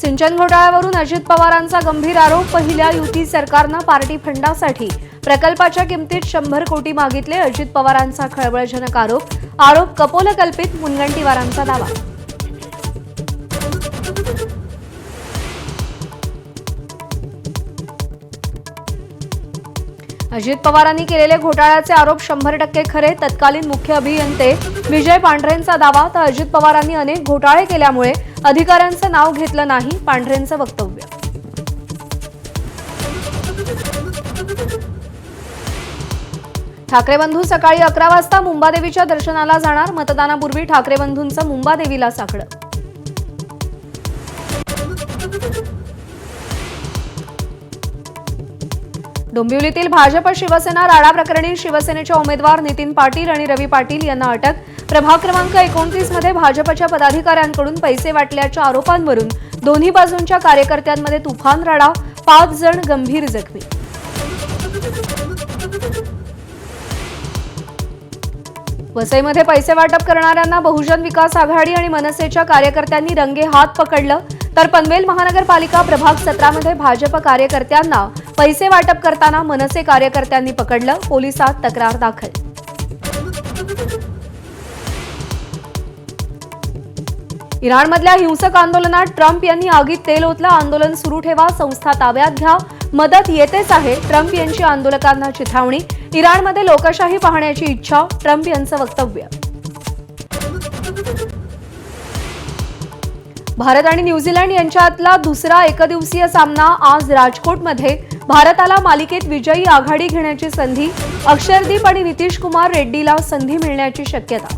सिंचन घोटाळ्यावरून अजित पवारांचा गंभीर आरोप। पहिल्या युती सरकारनं पार्टी फंडासाठी प्रकल्पाच्या किमतीत 100 कोटी मागितले। अजित पवारांचा खळबळजनक आरोप कपोलकल्पित। मुनगंटीवारांचा दावा। अजित पवारांनी केलेले घोटाळ्याचे आरोप 100% खरे। तत्कालीन मुख्य अभियंते विजय पांढरेंचा दावा। तर अजित पवारांनी अनेक घोटाळे केल्यामुळे अधिकाऱ्यांचं नाव घेतलं नाही। पांढरेंचं वक्तव्य। ठाकरे बंधू सकाळी 11 वाजता मुंबादेवीच्या दर्शनाला जाणार। मतदानापूर्वी ठाकरे बंधूंचं मुंबादेवीला साकडं। डोंबिवलीतील भाजप शिवसेना राडा प्रकरणी शिवसेनेचे उमेदवार नितीन पाटील आणि रवी पाटील यांना अटक। प्रभाग क्रमांक 29 मध्ये भाजपच्या पदाधिकाऱ्यांकडून पैसे वाटल्याच्या आरोपांवरून दोन्ही बाजूंच्या कार्यकर्त्यांमध्ये तुफान राडा। 5 जण गंभीर जखमी। वसईमध्ये पैसे वाटप करणाऱ्यांना बहुजन विकास आघाडी आणि मनसेच्या कार्यकर्त्यांनी रंगेहात पकडलं। तर पनवेल महानगरपालिका प्रभाग 17 मध्ये भाजप कार्यकर्त्यांना पैसे वाटप करताना मनसे कार्यकर्त्यांनी पकडलं। पोलिसात तक्रार दाखल। इराणमधल्या हिंसक आंदोलनात ट्रम्प यांनी आगीत तेल ओतलं। आंदोलन सुरू ठेवा, संस्था ताब्यात घ्या, मदत येतेच आहे। ट्रम्प यांची आंदोलकांना चिथावणी। इराणमध्ये लोकशाही पाहण्याची इच्छा। ट्रम्प यांचं वक्तव्य। भारत आणि न्यूझीलंड यांच्यातला दुसरा एकदिवसीय सामना आज राजकोटमध्ये। भारताला मालिकेत विजयी आघाडी घेण्याची संधी। अक्षरदीप आणि नितीश कुमार रेड्डीला संधी मिळण्याची शक्यता।